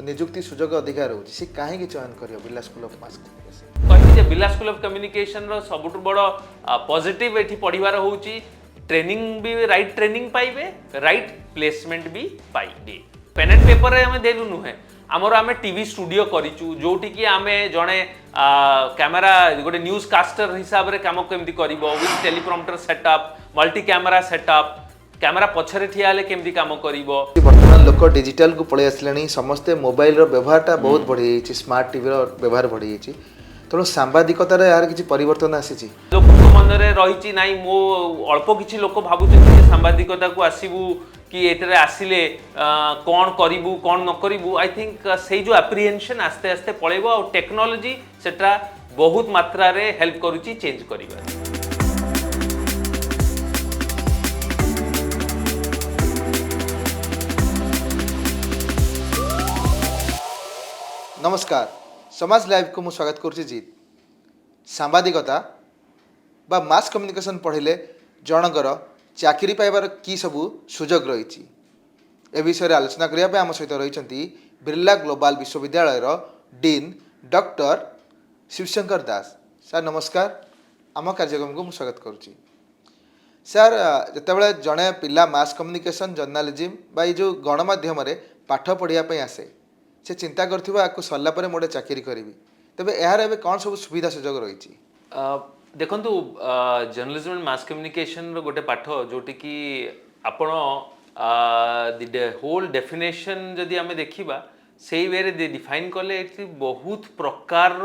निजुक्ति सुजोग अधिकार रोचे सी कहीं चयन कर Birla school of mass communication कहिली जे बिरला स्कूल ऑफ कम्युनिकेशन रो सबुठ बड़ पॉजिटिव एठी पढ़िबार होउची ट्रेनिंग भी राइट ट्रेनिंग पाइबे राइट प्लेसमेंट भी पाइबे पेन एंड पेपर रे हमें देलु नुहे आमर आम टीवी स्टूडियो करिचु जोटी कि आम जड़े कैमेरा गोटे न्यूज कास्टर हिसाब से कम केमती करिवो with teleprompter setup multi camera setup camera पछरे ठिया हेले केमती काम करिवो वर्तमान लोक डिजिटल को पळै आसलेनी समस्ते मोबाइल रो व्यवहारटा बहुत बढ़ी जाइछि स्मार्ट टीवी रो व्यवहार बढ़ी जाइछि तेणु सांबादिकतार यार किसी परिवर्तन आसी लोक मन में रही ना मो अल्प किसी लोक भावुं सांबादिकता को आसबू कि एतरे आसिले कौन करिवु कौन न करिवु आई थिंक से जो एप्रिहेंशन आस्ते आस्ते पळेबो और टेक्नोलोजी सेटा बहुत मात्रा रे हेल्प करूची चेंज करिबा। नमस्कार समाज लाइव को मु स्वागत करुच्ची जीत सांबादिकता बा मास कम्युनिकेशन पढ़िले जनकर चाकरी पाइबार की सबू सुजोग रही ए विषय आलोचना करने आम सहित रही बिरला ग्लोबल विश्वविद्यालय डीन डॉक्टर शिवशंकर दास सर नमस्कार आम कार्यक्रम को स्वागत करुच्ची सर जितेबाला जड़े पिला मास कम्युनिकेशन जर्नालीजम बा जो गणमाध्यम पाठ पढ़ापी आसे से चिंता कर सरला मोटे चाकरी करी तेरे यार कौन सब सुविधा सुजोग रही देखु जर्नलिज्म एंड मास कम्युनिकेशन गोटे पाठ जोटि कि आपण होल डेफिनेशन जदि आम देखा से वे डिफाइन कले बहुत प्रकार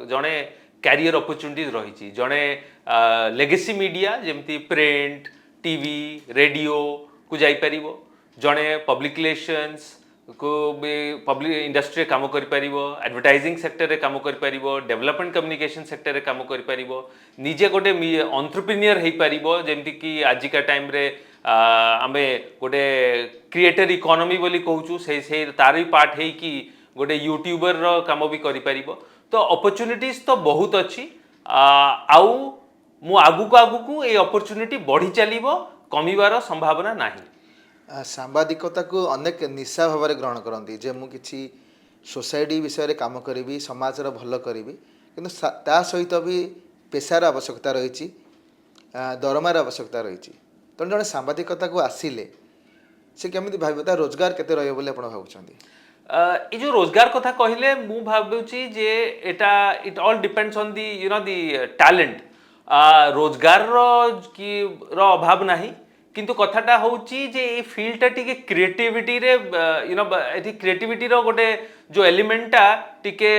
जड़े कैरियर अपॉर्चुनिटीज रही जड़े लेगेसी मीडिया जमती प्रिंट टीवी रेडियो को जापर जड़े पब्लिक रिलेशंस को भी पब्लिक इंडस्ट्री काम कर एडवर्टाइजिंग सेक्टर रे काम कर डेवलपमेंट कम्युनिकेशन सेक्टर रे काम कर निजे गोटे एंटरप्रेन्योर हो पार जमती कि आजिका टाइम रे आमे गोटे क्रिएटर इकोनॉमी बोली कहूँ से तार भी पार्ट है कि गोटे यूट्यूबर रो काम भी कर तो अपॉर्चुनिटीज तो बहुत अच्छी आउ मु आगु ये अपॉर्चुनिटी बढ़ी चलो कमिबार संभावना नहीं। सांबादिकता को अनेक निशा भाव में ग्रहण करती जे मु किसी सोसाइटी विषय काम करी समाजर भल करी किंतु ता सहित भी पेशार आवश्यकता रही दरमार आवश्यकता रही तेणु जड़े सांबादिकता को आसिले से केमी भाव रोजगार केते रहियो बोले आपण भावुछंती ये जो रोजगार कथा कहले मु भाबुची जे एटा it all depends on the you know the talent रोजगार रो अभाव नहीं किंतु कथाटा होची जे ए फील्डटा टिके क्रिएटिविटी रे यू नो एठी क्रिएटिविटी रो गोटे जो एलिमेंटटा टिके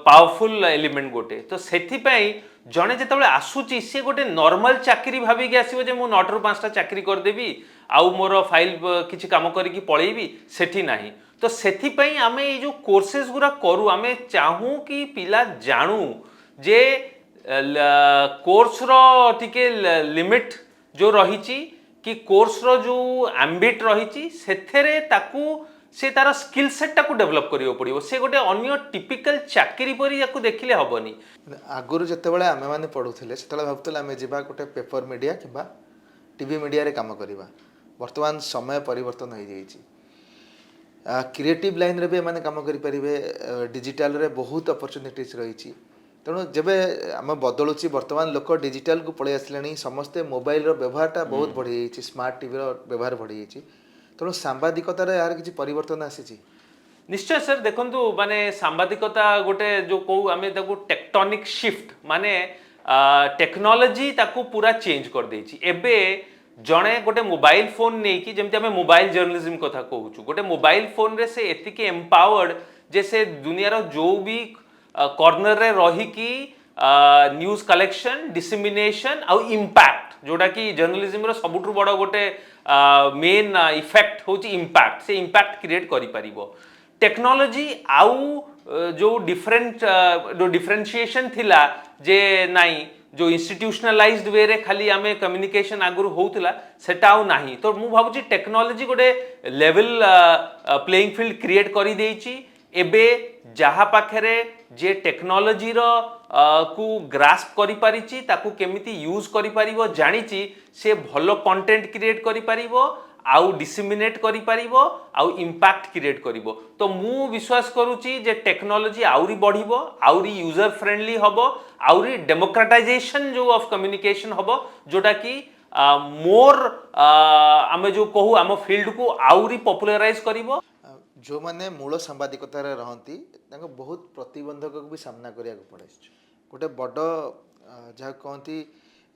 पावरफुल एलिमेंट गोटे तो सेथि पई जणे जेतबेले आसुची से गोटे नॉर्मल चाकरी भाबी के आसीबो जे मु 9 ରୁ 5टा चाकरी कर देबी आउ मोर फाइल किछि काम करिकि पळेबी सेठी नाही तो सेथि पई आमे ए जो कोर्सेस गुरा करू आमे चाहू कि पिला जानू जे कोर्स रो टिके लिमिट जो रहिची कि कोर्स रो जो एम्बिट रही से तार स्किल सेट टाक डेभलप करियो पड़ियो से गोटे अन्य टिपिकल चाकरी परी याकू देखिले हबनी आगुरु जतेबेले आमे माने पढुथिले सेतेबेले भाबुतले आमे जिबा गोटे पेपर मीडिया किबा टीवी मीडिया रे काम करिबा वर्तमान समय परिवर्तन हो जाइछि क्रिएटिव लाइन रे भी माने काम करि परिबे डिजिटल रे बहुत अपॉर्चुनिटीज रही तेणु जब आम बदलुची वर्तमान लोक डिजिटल को पळै आसले समस्ते मोबाइल रो व्यवहारटा बहुत बढ़ी जाइछि स्मार्ट टीवी रो व्यवहार बढ़ी जाइछि तेणु सांबादिकतार यार किसी परिवर्तन आसी निश्चय सर देखंतु माने सांबादिकता गोटे जो कहू आमे ताकू टेक्टोनिक शिफ्ट माने टेक्नोलॉजी ताकू पूरा चेंज कर देछि एबे जणे गोटे मोबाइल फोन नहीं कि जमती आमे मोबाइल जर्नलिज्म कथा कहूछु गोटे मोबाइल फोन रे से एतिके एम्पावर्ड जे से दुनिया रो जो भी कॉर्नर रे रही कि न्यूज कलेक्शन डिसेमिनेशन आउ इम्पैक्ट जोटा कि जर्नलिज्म रो सबुठु बड़ गोटे मेन इफेक्ट होची इम्पैक्ट से इम्पैक्ट क्रिएट करि परिबो टेक्नोलॉजी आउ जो डिफरेंशिएशन थिला जे नाही जो इंस्टीट्यूशनलाइज्ड वे रे खाली आमे कम्युनिकेशन आगुर होउतला सेटा आउ नाही तो मु भाबुची टेक्नोलॉजी गोटे लेवल प्लेइंग फील्ड क्रिएट करि देइची एबे जहाँ पाखे जे टेक्नोलॉजी रो को ग्रास्प करि पारिची ताकू केमिति यूज करि पारिबो जानिची से भलो कंटेंट क्रिएट करि पारिबो आउ डिसिमिनेट करि परिबो आउ इंपैक्ट क्रिएट करिवो तो मु विश्वास करूची जे टेक्नोलॉजी आउरी बढ़िबो आउरी यूजर फ्रेंडली हबो आउरी डेमोक्रेटाइजेशन जो ऑफ कम्युनिकेशन हबो जोटा कि मोर आमे जो कहू आम फील्ड को आउरी पॉपुलराइज करिवो जो माने मूल सांबादिकतार रहती बहुत प्रतिबंधक भी सामना करिया पड़े गोटे बड़ जहाँ कहती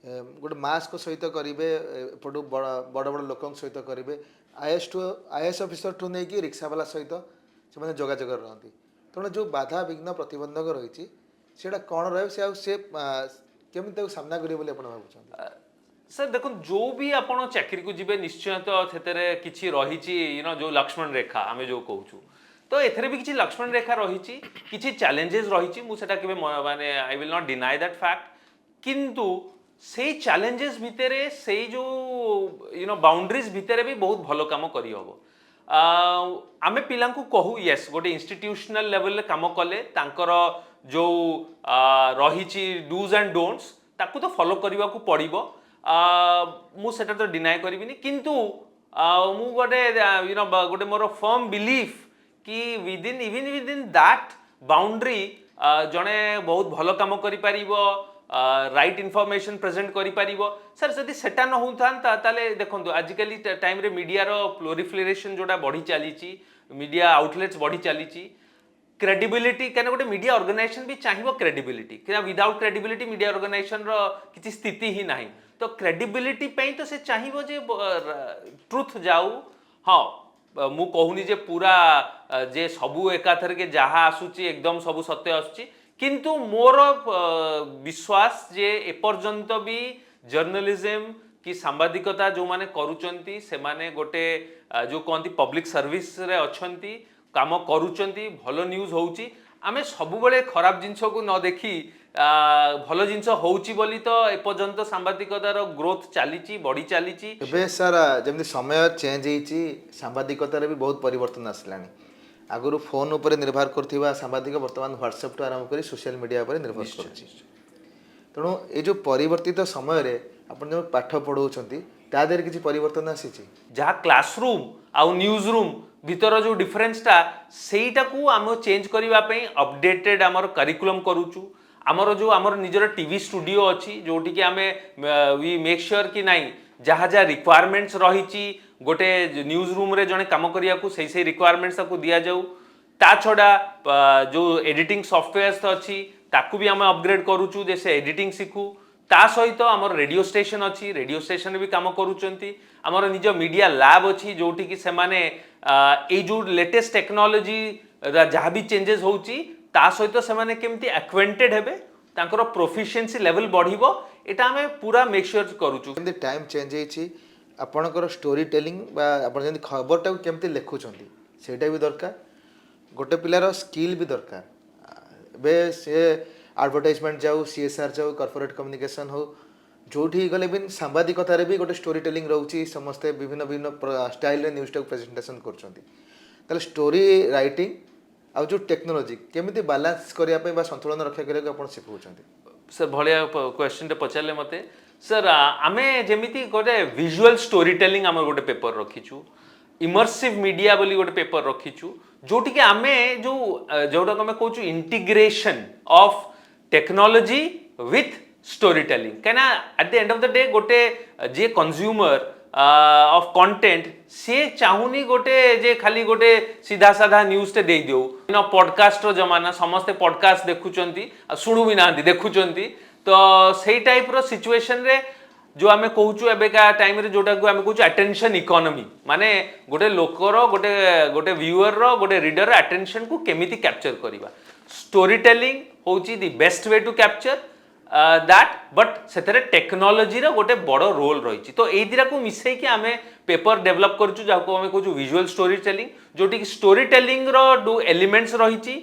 गोटे मास्क सहित करेंगे एपटू बड़ बड़ लोक सहित करेंगे आईएएस ऑफिसर ठू नहीं रिक्सावाला सहित से जोगाजोग रहती तेणु जो बाधा विघ्न प्रतिबंधक रही से कौन रहे से केमी सामना करेंगे भावुँ सर देखो जो भी आपण चाकरी को जीवे निश्चय तो सेतेरे किछि रहिछि जो लक्ष्मण रेखा आमे जो कहूछु तो एथरे भी किछि लक्ष्मण रेखा रहिछि किछि चैलेंजेस रहिछि मु सेटा केबे माने I will not deny that fact किंतु सेई चैलेंजेस भितरे सेई जो बाउंड्रीज भितरे भी बहुत भलो काम करि हबो आमे पिलांकु कहू यस गोटे इंस्टीट्यूशनल लेवल रे काम कले तांकर जो रहिछि डूज एंड डोंट्स ताकू तो फॉलो करबा को पड़िबो मु सेटा तो डिनाई करिबिनी किंतु मु गोटे गोटे मोर फर्म बिलीफ कि विदिन दैट बाउंड्री जने बहुत भलो काम करि परिबो राइट इनफॉरमेशन प्रेजेंट करि परिबो सर जदि सेटा न होतांता ताले देखंतु आजिकली टाइम रे मीडिया रो प्लोरिफरेशन जोडा बढ़ी चलीची मीडिया आउटलेट्स बढ़ी चलीची क्रेडिबिलिटी कहना गोटे मीडिया ऑर्गेनाइजेशन भी चाहिए क्रेडिबिलिटी क्या विदाउट क्रेडिबिलिटी मीडिया ऑर्गेनाइजेशन रो किसी स्थिति ही नहीं तो क्रेडिबिलिटी पे तो से चाहिए जे ट्रुथ जाऊ हाँ मु कहूनी जे पूरा जे सबू एकाथर के जहाँ आसुची एकदम सबू सत्य आसुची किंतु मोर विश्वास जे एपर्यंत भी जर्नलिज्म कि सांबादिकता जो माने करूचंती से माने गोटे जो कहती पब्लिक सर्विस रे अछंती काम करूचंती भलो न्यूज होउची आमे सबुबले खराब जिंस को न देखी भलो जिंस होउची बोली तो एपर्यंत सांबादिकतार ग्रोथ चलीची बढ़ी चलीची एबे सर जमती समय चेंज होईची सांबादिकतार भी बहुत परिवर्तन आसलानी आगुरु फोन ऊपर निर्भर करथिबा सांबादिक वर्तमान व्हाट्सएप टू आरंभ करी सोशल मीडिया पर निर्भर करछि तेणु ये जो परिवर्तित समय रे अपन जो पाठ पढ़ौछंती ता देर किछि परिवर्तन आसीची जहाँ क्लासरूम आउ न्यूज रूम भीतर जो डिफरेंसटा सेटा को आम चेंज करबा पई अपडेटेड हमर करिकुलम करूछु हमर जो हमर निजर टीवी स्टूडियो अछि जोटी कि आमे वी मेक श्योर कि नाही जहाँ जहाँ रिक्वायरमेंट्स रही गोटे न्यूज रूम रे जने काम करिया को सही रिक्वायरमेंट्स को दिया जाऊ ता छड़ा जो एडिटिंग सॉफ्टवेयर्स अच्छी ताकू भी आम अपग्रेड करूछु जैसे एडिटिंग शिखू ता सहित आमर रेडियो स्टेशन अच्छी रेडियो स्टेशन भी काम करूचंती आमर निज मीडिया लैब अच्छी जोटी कि से माने ए जो लेटेस्ट टेक्नोलॉजी जहाँ भी चेंजेस होची ता सहित से माने केमती एक्वेंटेड हेबे तांकर प्रोफिशिएंसी लेवल बढ़िबो एटा हमें पूरा मेक श्योर करूछु केमती टाइम चेंज होईची आपणकर स्टोरी टेलिंग बा आपण जंती खबरटा केमती लेखुचंती सेटा भी दरकार गोटे पिलार स्किल भी दरकार बे से एडवर्टाइजमेंट जाऊ सीएसआर जाऊ कॉर्पोरेट कम्युनिकेशन हो जोठी गले भी सांबादिकतार भी गोटे स्टोरी टेलिंग रोचे समस्ते विभिन्न विभिन्न स्टाइल रे न्यूज़ टाक प्रेजेंटेशन करछंती ताले स्टोरी राइटिंग आ जो टेक्नोलॉजी केमिति बैलेंस करिया पे बा संतुलन रक्षा करिया को आपण सिखौछंती सर भलिया क्वेश्चन टे पचारले मते सर आमे जेमिति गोटे विजुअल स्टोरी टेलिंग आम गोटे पेपर रखीछु इमर्सिव मीडिया बोली गोटे पेपर रखीछु जोटी के आमे जो जोटा को मैं कहूछु integration of technology with story telling कहना at the end of the day गोटे जे कंज्यूमर ऑफ कंटेंट से चाहूनी गोटे जे खाली गोटे सीधा साधा न्यूज टे दे दियो पॉडकास्ट रो जमाना समस्ते पॉडकास्ट देखुचंती सुनु भी ना देखुचंती तो सेही टाइप रो सिचुएशन रे जो आमे कहूछु एबेका टाइम रे जोटा को आमे कहूछु अटेंशन इकोनॉमी माने गोटे लोकर गोटे गोटे व्यूअर रो गोटे रीडर रो अटेंशन को केमिति कैप्चर करिबा स्टोरी टेलिंग होची the best way to capture that but सेतरे टेक्नोलॉजी रो गोटे बड़ो रोल रही तो एई दिरा को मिसई कि आमे पेपर डेवलप करछु जाको आमे कहूछु विजुअल स्टोरी टेलिंग जोटी कि स्टोरी टेलिंग रो दो एलिमेंट्स रही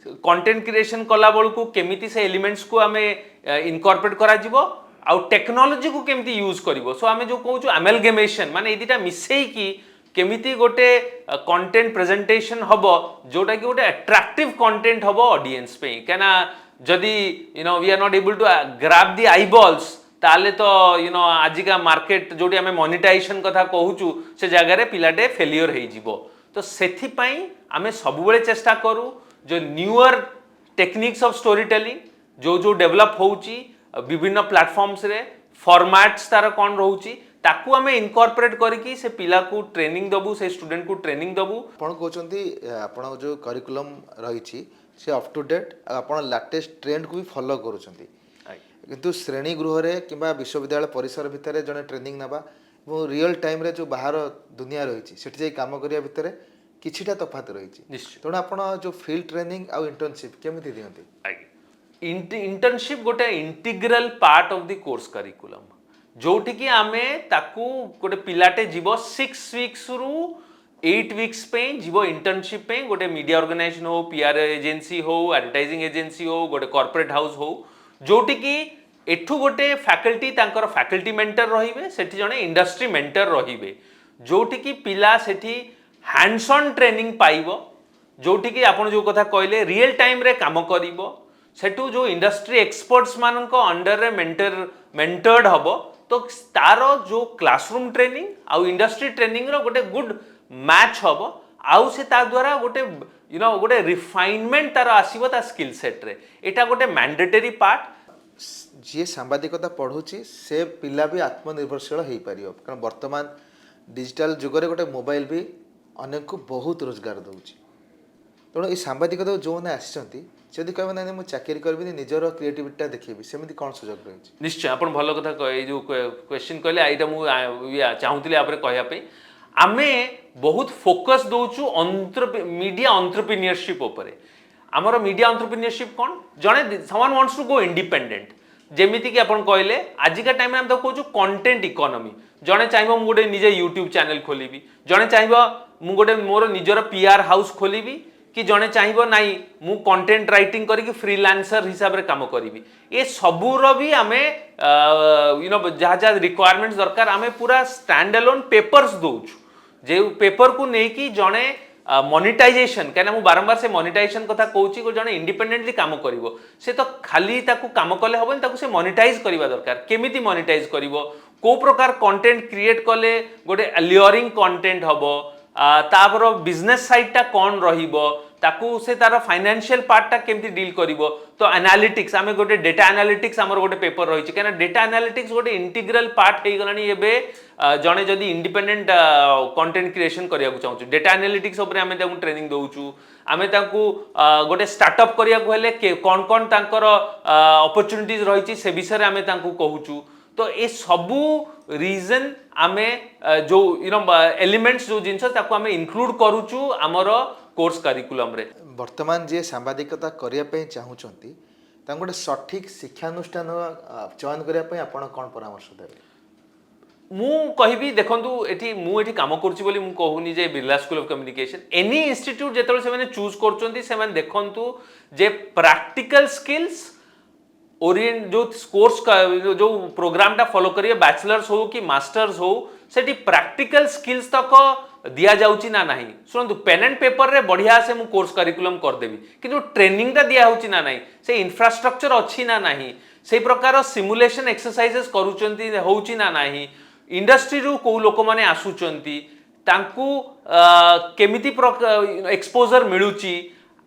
कंटेंट क्रिएशन कला बळ को केमिति से एलिमेंट्स को आमे इनकॉर्पोरेट करा जिवो आउ टेक्नोलॉजी को केमिति यूज करिवो सो आमे जो कहूछु अमेलगेमेशन माने ए दिटा मिसई कि केमिति गोटे कंटेंट प्रेजेंटेशन हबो जोटा कि गोटे अट्रैक्टिव कंटेंट हबो ऑडियंस पे कहना जदि we are not able to grab the eyeballs ताले तो आजिका मार्केट जोटी आम मनिटाइजेशन कथा कहूचु से जगह पिलाटे फेलियर हो तो सेथिपाई आमे सबुबले चेष्टा करू जो newer techniques of story telling जो डेवलप होउची विभिन्न प्लेटफॉर्म्स रे फॉर्मेट्स तार कौन रोची ताकू आमे इनकॉर्पोरेट करके से पिला को ट्रेनिंग दबु से स्टूडेंट को ट्रेनिंग दबु ଆପଣ କହୁଛନ୍ତି ଆପଣ ଯେଉଁ କରିକୁଲମ୍ ରହିଛି ସେ ଅପ୍ ଟୁ ଡେଟ୍ ଆଉ ଆପଣ ଲାଟେଷ୍ଟ ଟ୍ରେଣ୍ଡକୁ ବି ଫଲୋ କରୁଛନ୍ତି କିନ୍ତୁ ଶ୍ରେଣୀ ଗୃହରେ କିମ୍ବା ବିଶ୍ୱବିଦ୍ୟାଳୟ ପରିସର ଭିତରେ ଜଣେ ଟ୍ରେନିଂ ନେବା ଏବଂ ରିଅଲ୍ ଟାଇମ୍ରେ ଯେଉଁ ବାହାର ଦୁନିଆ ରହିଛି ସେଠି ଯାଇ କାମ କରିବା ଭିତରେ କିଛିଟା ତଫାତ ରହିଛି ନିଶ୍ଚୟ ତେଣୁ ଆପଣ ଯେଉଁ ଫିଲ୍ଡ ଟ୍ରେନିଂ ଆଉ ଇଣ୍ଟର୍ନସିପ୍ କେମିତି ଦିଅନ୍ତି इंटर्नशिप गोटे integral part of the course curriculum जोठी कि आमे ताकू गोटे पिलाटे जीव 6 वीक्स रु 8 वीक्स पे जीव इंटर्नशिप पे गोटे मीडिया ऑर्गेनाइजेशन हो पीआर एजेंसी हो एडवर्टाइजिंग एजेंसी हो गोटे कॉर्पोरेट हाउस हो जोठी कि एठू गोटे फैकल्टी तांकर फैकल्टी मेंटर रहिबे सेठी जने इंडस्ट्री मेंटर रहिबे जोठी कि पिला सेठी हैंड्स ऑन ट्रेनिंग पाइबो जोठी कि आपण जो कथा कहले रियल टाइम रे काम करिवो सेठू जो इंडस्ट्री एक्सपर्ट्स मान अंडर रे मेंटर्ड हबो तो तार जो क्लासरूम ट्रेनिंग आउ इंडस्ट्री ट्रेनिंग रो गोटे गुड मैच हबो आउ से ता द्वारा गोटे गोटे रिफाइनमेंट तार आसीबो ता स्किल सेट रे एटा गोटे मैंडेटरी पार्ट जी सांबादिकता पढ़ुची से पिला भी आत्मनिर्भरशील हो पार कारण वर्तमान डिजिटल जुगरे गोटे मोबाइल भी अनेक को बहुत रोजगार दूची तेणु ये सांबादिकता जो मैंने आसी जदि कह ना मुझे चाकरी करी निजर क्रिएटिविटी देखी सेमती कौन सुजोग रही निश्चय आप भल कथा जो क्वेश्चन कहले एटा मु चाहूली कहवाई आमे बहुत फोकस दौचु मीडिया एंटरप्रेन्योरशिप उपरे आमर मीडिया एंटरप्रेन्योरशिप कौन जड़े someone wants to go independent जेमिति कि आपण कहले आजिका टाइम में हम तो कहूँ कंटेंट इकोनॉमी जड़े चाहिए मुझे गोटे निजे यूट्यूब चैनल खोलिबी जड़े चाहिए मुझे गोटे मोर निजर पीआर हाउस खोलिबी कि जड़े चाहिए नाई मु कंटेंट राइटिंग करके फ्रीलांसर हिसाब रे काम करी ये सबूर भी आमे जहाँ जहाँ रिक्वायरमेंट्स दरकार आमे पूरा स्टैंड अलोन पेपर्स दौचु जे पेपर को लेकिन जड़े मोनेटाइजेशन कहीं बारंबार से मोनेटाइजेशन कथा कहूँ जड़े इंडिपेंडेंटली काम करिवो से तो खाली ताकू काम कले हबनी ताकू से मोनेटाइज करवा दरकार केमिति मोनेटाइज करिवो को प्रकार कंटेंट क्रिएट कले गोटे अलियरिंग कंटेंट हबो तापर बिजनेस साइड टा कौन रहिबो ताकू से तार फाइनेंशियल पार्ट टा केमती डील करिवो तो एनालिटिक्स आमे गोटे डेटा एनालिटिक्स हमर गोटे पेपर रही है डेटा एनालिटिक्स गोटे इंटीग्रल पार्ट हो गलानी एबे जड़े जदि इंडिपेंडेंट कंटेंट क्रिएशन करिया चाहूँ डेटा एनालिटिक्स उपरे आमे ताकू ट्रेनिंग दउचु आमे ताकू गोटे स्टार्टअप करिया हेले कौन कौन तांकर अपॉर्चुनिटीज रही से विषय आमे तांकू कहूचु तो ये सबू रीजन आमे जो एलिमेंट्स जो जिनस ताकू आमे इंक्लूड करूचु आमर कोर्स करिकुलम रे वर्तमान जे सांबादिकता करिया पे चाहूचंती तां गोटे सठिक शिक्षानुष्ठान चयन करिया पे आपण कोन परामर्श देबे मु कहबी देखंतु एठी मु एठी काम करछि बोली मु कहूनी जे Birla school of communication any institute जेतले से माने चूज करचंती से माने देखंतु जे प्रैक्टिकल स्किल्स ओरिएंट जो कोर्स जो प्रोग्राम टा फॉलो करिए बैचलर्स हो कि मास्टर्स हो सेठी प्रैक्टिकल स्किल्स तक दिया जाउची ना नहीं सुनतु पेन एंड पेपर रे बढ़िया से मु कोर्स करिकुलम कर देबी किंतु ट्रेनिंग टा दिया होची ना नहीं से इंफ्रास्ट्रक्चर अच्छी ना नहीं से प्रकार सिमुलेशन एक्सरसाइजेस करूचंती होची ना नहीं इंडस्ट्री रू को लोक माने आसुचंती तांकू केमिति एक्सपोजर मिलुची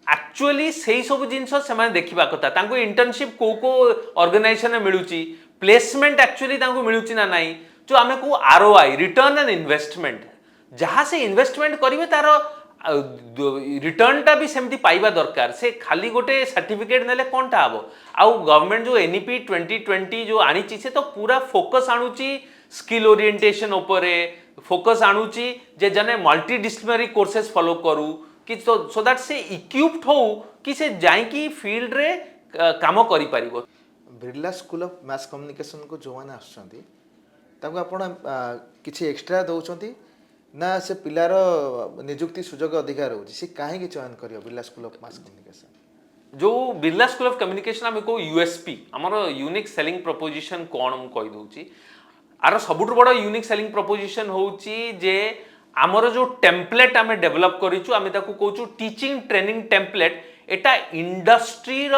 एक्चुअली से सब जिनस से देखा कथा तांको इंटर्नशिप को ऑर्गेनाइजेशन में मिलूची प्लेसमेंट एक्चुअली तांको मिलूची ना नहीं जो आमे को आरओआई रिटर्न एंड इन्वेस्टमेंट जहाँ से इन्वेस्टमेंट करेंगे तार रिटर्न टा भी सेमती पाइबा दरकार से खाली गोटे सर्टिफिकेट नेले कौन टा हबो आउ गवर्नमेंट जो एनईपी 2020 जो आनी से तो पूरा फोकस आणुची स्किल ओरिएंटेशन उपरे फोकस आणुची जे जने मल्टी डिसिप्लिनरी कोर्सेस फॉलो करू कि सो दैट से इक्विप्ड हो कि से जाइकी फील्ड रे काम करि परिबो Birla school of mass communication को जो माने आछंती ताको आपण किछि एक्स्ट्रा दउचंती ना से पिलार नियुक्ति सुजोग अधिकार होची से काहे की चयन करियो Birla school of mass communication जो बिरला स्कूल ऑफ कम्युनिकेशन आमे को यूएसपी हमर यूनिक सेलिंग प्रोपोजिशन कोन हम कहि दउची आर सबुठ बड़ यूनिक सेलिंग प्रोपोजिशन होची जे आमर जो टेम्पलेट आमे डेवलप करिछु आमे ताकू कहूछु टीचिंग ट्रेनिंग टेम्पलेट एटा इंडस्ट्री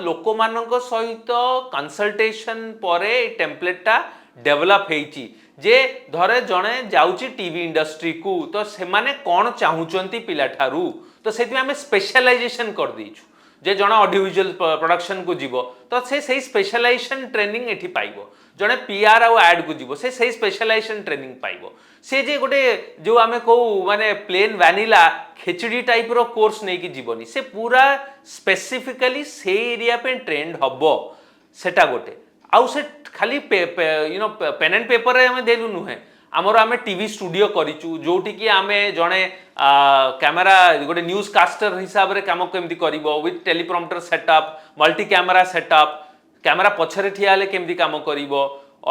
लोक मानक सहित कंसल्टेशन परे टेम्पलेटा डेवलप हेची जे धरे जणे जाउची टीवी इंडस्ट्री को तो से माने कोन चाहुचंती पिला ठारू तो सेति आमे स्पेशलाइजेशन कर दीछु जे जणे ऑडियो विजुअल प्रोडक्शन को जीवो तो से सही स्पेशलाइजेशन ट्रेनिंग एठी पाइबो जणे पीआर आ एड को जीवो से सही स्पेशलाइजेशन ट्रेनिंग पाइबो से जे गोटे जो आमे को माने प्लेन वैनिला खिचड़ी टाइप रो कोर्स नै कि जीवनी से पूरा स्पेसिफिकली से एरिया पे ट्रेंड हबो सेटा गोटे आउ से खाली you know pen and paper रे हमें देलु नुहे आमर आमे टीवी स्टूडियो करिचु जोठी कि आमे जणे कैमरा गोटे न्यूज कास्टर हिसाब रे काम केमती करिवो with teleprompter setup multi camera setup camera पछरे ठिया हेले केमती काम करिवो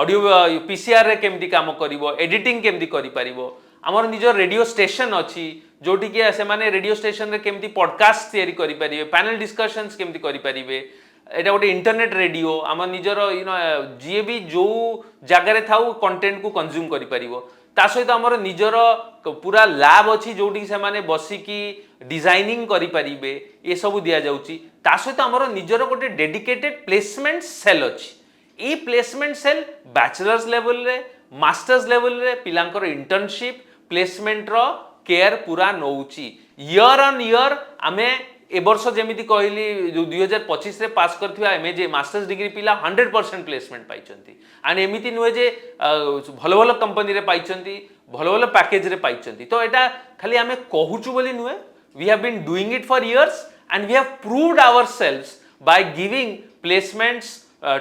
ऑडियो पीसीआर रे केमती काम करिवो एडिटिंग केमती करि परिवो आमर निज रेडियो स्टेशन अछि जोठी कि से माने रेडियो स्टेशन रे केमती पॉडकास्ट तयारी करि परिबे पैनल डिस्कशंस केमती करि परिबे एटा गोटे इंटरनेट रेडियो आम निजर यू नो जी भी जो जगार थाउ कंटेंट को कंज्यूम करि परिवो ता सहित आमर निजर पूरा लैब अछि जोठी से माने बसिकी डिजाइनिंग करि परिबे ए सब दिया जाउची ता सहित आमर निजर गोटे डेडिकेटेड प्लेसमेंट सेल अछि ई प्लेसमेंट सेल बैचलर्स लेवल रे मास्टर्स लेवल रे पिलांकर इंटर्नशिप प्लेसमेंट रो केयर पूरा नउची ईयर ऑन ईयर आमे ए वर्ष जेमिति कहली जो 2025 रे पास करथिबा एमए मास्टर्स डिग्री पिला 100% प्लेसमेंट पाइचंती एंड एमिति नुहे जे भलो भलो कंपनी रे पाइचंती भलो भलो पैकेज रे पाइचंती तो एटा खाली आमे कहूचु बोली नुहे we have been doing it for years and we have proved ourselves by giving placements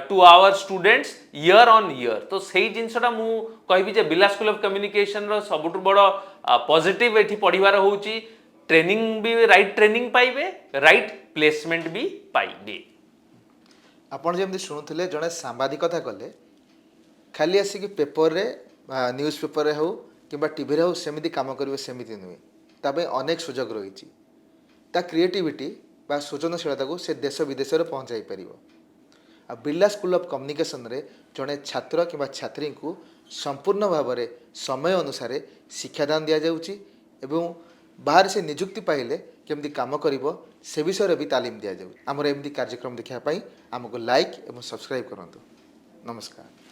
to our students year on year तो सही जिनसटा मु कहबी जे बिरला स्कूल ऑफ कम्युनिकेशन रो सबुठ बड़ पॉजिटिव एठी पढिबार होउची ट्रेनिंग भी राइट ट्रेनिंग पाइबे राइट प्लेसमेंट भी पाइबे आपण जेमती शुणुथिले जणे सांबादिकता कले खाली आसिक पेपर रे न्यूज पेपर रे हो किंबा टीवी रे हो सेमिति काम करिवे सेमिति नुहे ताबे अनेक सुजोग रहिछि ता क्रिएटिविटी बा सृजनशीलता को से देश विदेश रे पहुंचाई परिबो आ बिरला स्कूल ऑफ कम्युनिकेशन रे जणे छात्र किंबा छात्री को संपूर्ण भाव में समय अनुसार शिक्षादान दिया जाउछि एवं बाहर से निजुक्ति पाइले केमती काम करिवो से विषय भी तालीम दिया जाउ आमर एमती कार्यक्रम देखा आमको लाइक एवं सब्सक्राइब करंतु नमस्कार।